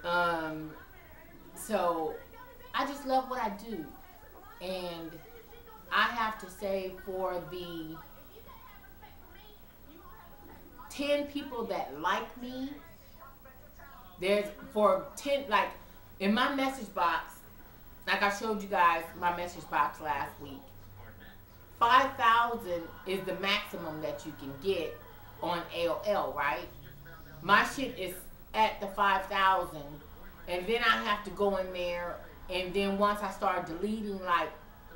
So I just love what I do. And I have to say, for the 10 people that like me, there's for 10, like in my message box, like I showed you guys my message box last week, 5,000 is the maximum that you can get on AOL, right? My shit is at the 5,000, and then I have to go in there, and then once I start deleting, like,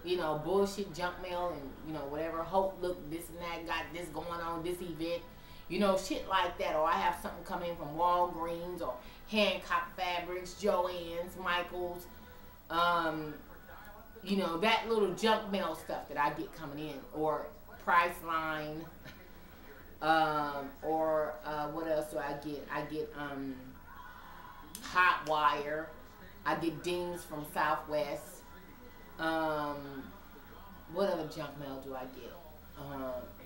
you know, bullshit junk mail and, you know, whatever, hope, look, this and that, got this going on, this event, you know, shit like that, or I have something come in from Walgreens or Hancock Fabrics, Joann's, Michael's, you know, that little junk mail stuff that I get coming in, or Priceline, or what else do I get? I get Hot Wire. I get dings from Southwest. What other junk mail do I get?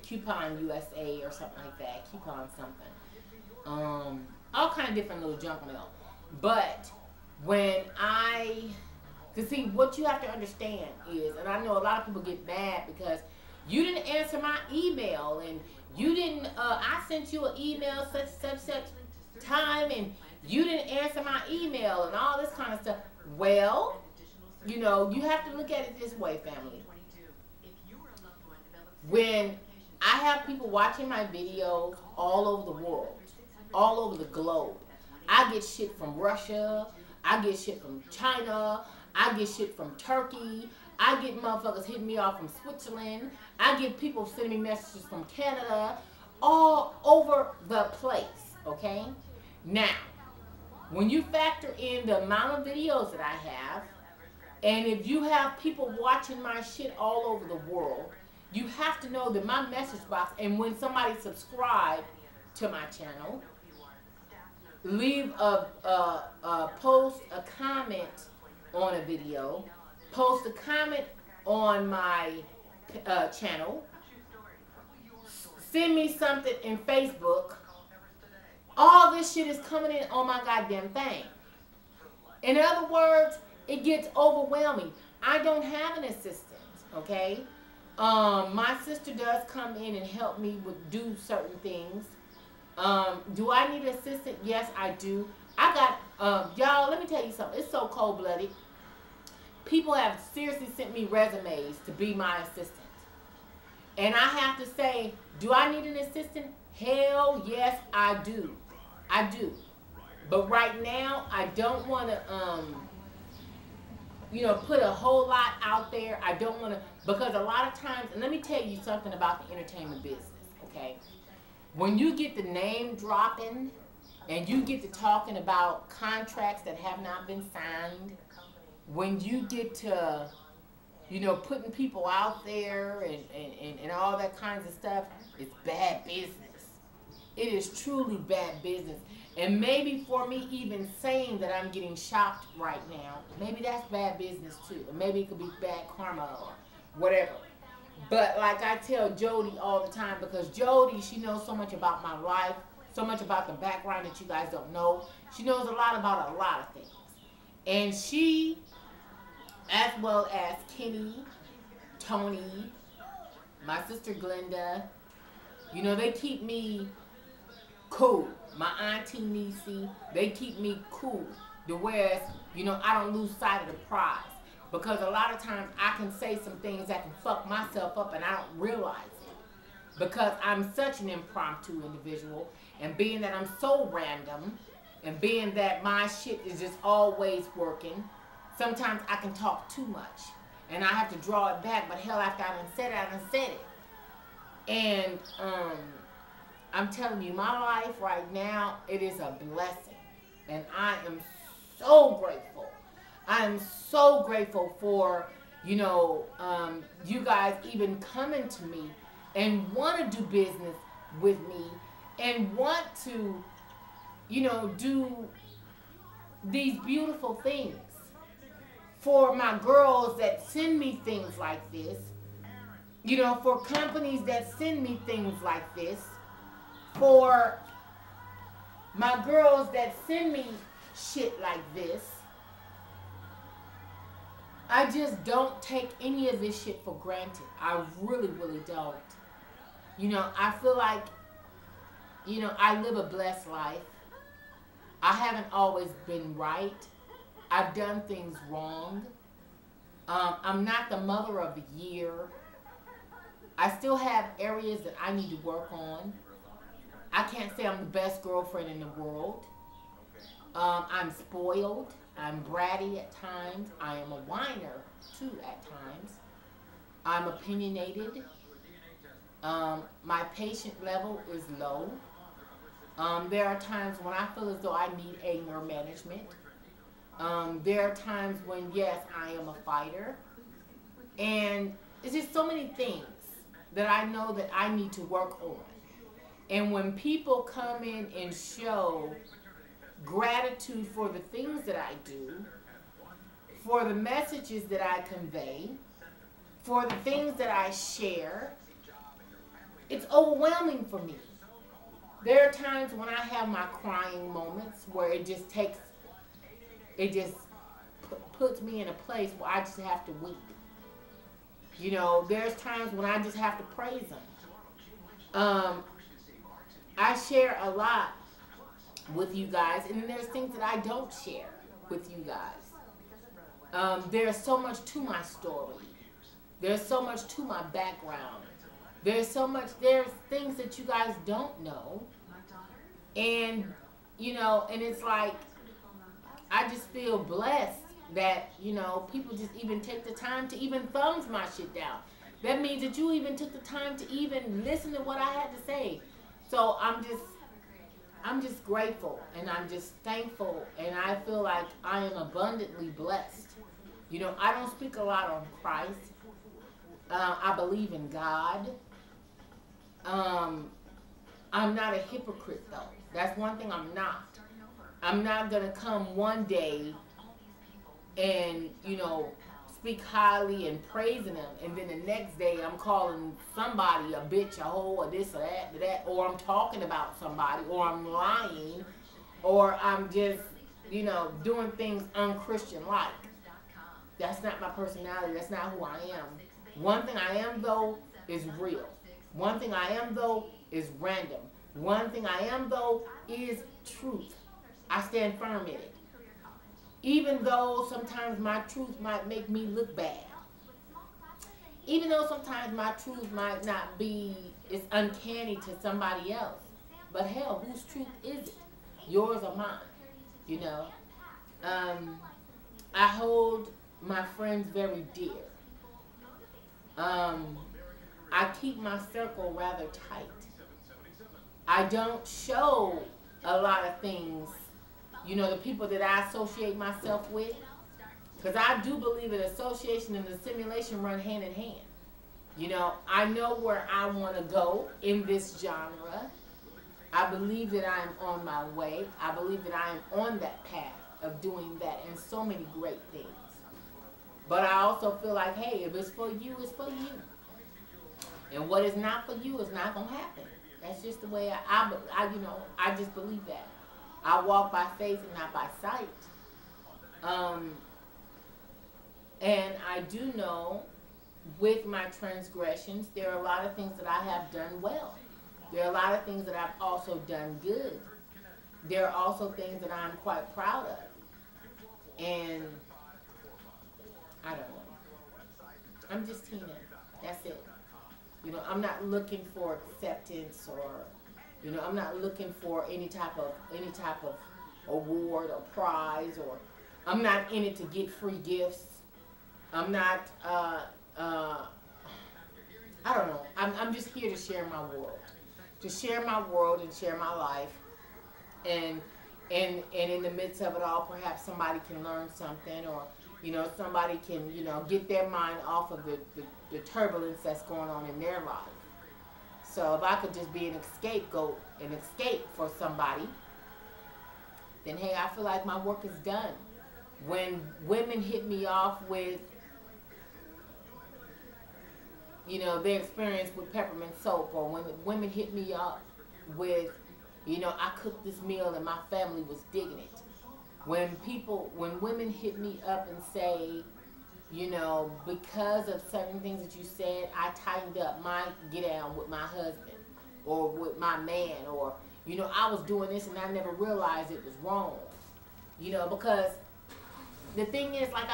Coupon USA or something like that. Coupon something. All kind of different little junk mail. But when cause see, what you have to understand is, and I know a lot of people get mad because you didn't answer my email, and you didn't, I sent you an email such time, and you didn't answer my email, and all this kind of stuff. Well, you know, you have to look at it this way, family. When I have people watching my videos all over the world, all over the globe, I get shit from Russia, I get shit from China, I get shit from Turkey, I get motherfuckers hitting me off from Switzerland, I get people sending me messages from Canada, all over the place, okay? Now, when you factor in the amount of videos that I have, and if you have people watching my shit all over the world, you have to know that my message box, and when somebody subscribe to my channel, leave a post, a comment on a video, post a comment on my channel, send me something in Facebook, all this shit is coming in on my goddamn thing. In other words, it gets overwhelming. I don't have an assistant, okay? My sister does come in and help me with do certain things. Do I need an assistant? Yes, I do. I got, y'all, let me tell you something. It's so cold-blooded. People have seriously sent me resumes to be my assistant. And I have to say, do I need an assistant? Hell yes, I do. I do. But right now, I don't want to, you know, put a whole lot out there. I don't want to, because a lot of times, and let me tell you something about the entertainment business, okay? When you get the name dropping and you get to talking about contracts that have not been signed, when you get to, you know, putting people out there and all that kinds of stuff, it's bad business. It is truly bad business. And maybe for me even saying that I'm getting shocked right now, maybe that's bad business too. Or maybe it could be bad karma or whatever. But like I tell Jody all the time, because Jody, she knows so much about my life, so much about the background that you guys don't know. She knows a lot about a lot of things. And she, as well as Kenny, Tony, my sister Glenda, you know, they keep me cool. My auntie Nisi, they keep me cool. The whereas, you know, I don't lose sight of the prize. Because a lot of times I can say some things that can fuck myself up and I don't realize it. Because I'm such an impromptu individual, and being that I'm so random, and being that my shit is just always working, sometimes I can talk too much. And I have to draw it back, but hell, after I done said it, I done said it. And I'm telling you, my life right now, it is a blessing. And I am so grateful. I am so grateful for, you know, you guys even coming to me and want to do business with me and want to, you know, do these beautiful things. For my girls that send me things like this, you know, for companies that send me things like this, for my girls that send me shit like this. I just don't take any of this shit for granted. I really, really don't. I feel like, I live a blessed life. I haven't always been right. I've done things wrong. I'm not the mother of the year. I still have areas that I need to work on. I can't say I'm the best girlfriend in the world. I'm spoiled. I'm bratty at times. I am a whiner, too, at times. I'm opinionated. My patient level is low. There are times when I feel as though I need anger management. There are times when, yes, I am a fighter. And it's just so many things that I know that I need to work on. And when people come in and show gratitude for the things that I do, for the messages that I convey, for the things that I share, it's overwhelming for me. There are times when I have my crying moments where it just puts me in a place where I just have to weep. There's times when I just have to praise Him. I share a lot with you guys, and then there's things that I don't share with you guys. There's so much to my story. There's so much to my background. There's things that you guys don't know. And, and it's like, I just feel blessed that, people just even take the time to even thumbs my shit down. That means that you even took the time to even listen to what I had to say. So I'm just grateful, and I'm just thankful, and I feel like I am abundantly blessed. I don't speak a lot on Christ. I believe in God. I'm not a hypocrite, though. That's one thing I'm not. I'm not going to come one day and, speak highly and praising Him, and then the next day I'm calling somebody a bitch, a hoe, or this or that, or I'm talking about somebody, or I'm lying, or I'm just, doing things unchristian-like. That's not my personality. That's not who I am. One thing I am, though, is real. One thing I am, though, is random. One thing I am, though, is truth. I stand firm in it. Even though sometimes my truth might make me look bad. Even though sometimes my truth might not be, it's uncanny to somebody else. But hell, whose truth is it? Yours or mine? I hold my friends very dear. I keep my circle rather tight. I don't show a lot of things, the people that I associate myself with. Because I do believe that association and assimilation run hand in hand. I know where I want to go in this genre. I believe that I am on my way. I believe that I am on that path of doing that and so many great things. But I also feel like, hey, if it's for you, it's for you. And what is not for you is not going to happen. That's just the way I just believe that. I walk by faith and not by sight. And I do know with my transgressions, there are a lot of things that I have done well. There are a lot of things that I've also done good. There are also things that I'm quite proud of. And I don't know. I'm just Tina. That's it. I'm not looking for acceptance, or I'm not looking for any type of award or prize, or I'm not in it to get free gifts. I'm not I don't know. I'm just here to share my world. To share my world and share my life. And in the midst of it all, perhaps somebody can learn something, or somebody can, get their mind off of the turbulence that's going on in their life. So if I could just be an scapegoat, an escape for somebody, then hey, I feel like my work is done. When women hit me off with, their experience with peppermint soap, or when women hit me up with, I cooked this meal and my family was digging it. when women hit me up and say, you know, because of certain things that you said, I tightened up my get down with my husband or with my man, or, you know, I was doing this and I never realized it was wrong. You know, because the thing is, like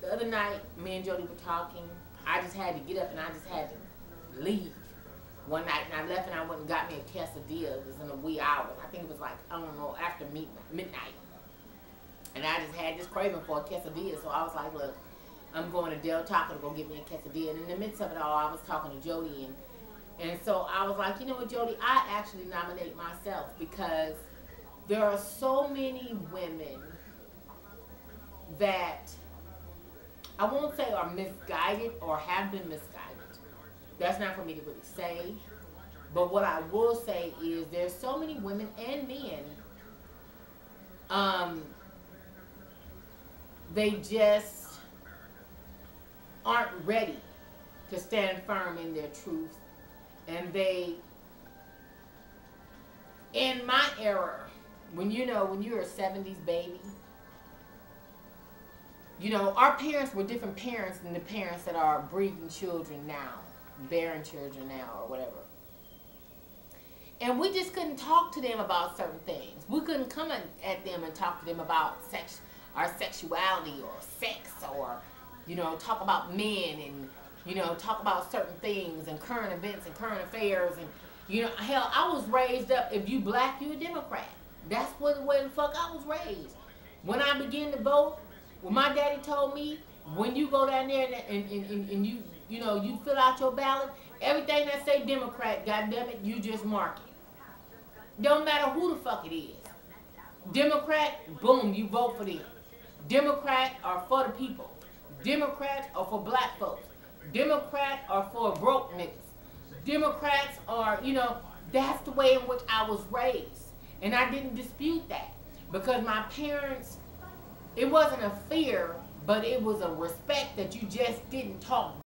the other night, me and Jody were talking. I just had to get up and I just had to leave one night, and I left and I went and got me a quesadilla. It was in the wee hours. I think it was like, I don't know, after midnight. And I just had this craving for a quesadilla, so I was like, look, I'm going to Del Taco to go get me a quesadilla. And in the midst of it all, I was talking to Jody, and so I was like, you know what, Jody, I actually nominate myself because there are so many women that I won't say are misguided or have been misguided. That's not for me to really say. But what I will say is there's so many women and men, they just aren't ready to stand firm in their truth. And they, in my era, when you're a 70s baby, you know, our parents were different parents than the parents that are breeding children now, bearing children now, or whatever. And we just couldn't talk to them about certain things. We couldn't come at them and talk to them about our sexuality or sex, or, you know, talk about men and, you know, talk about certain things and current events and current affairs. And, you know, hell, I was raised up, if you black, you a Democrat. That's the way the fuck I was raised. When I began to vote, when my daddy told me, when you go down there and you know, you fill out your ballot, everything that say Democrat, goddammit, you just mark it. Don't matter who the fuck it is. Democrat, boom, you vote for them. Democrat are for the people. Democrats are for black folks. Democrats are for broke niggas. Democrats are, you know, that's the way in which I was raised. And I didn't dispute that. Because my parents, it wasn't a fear, but it was a respect that you just didn't talk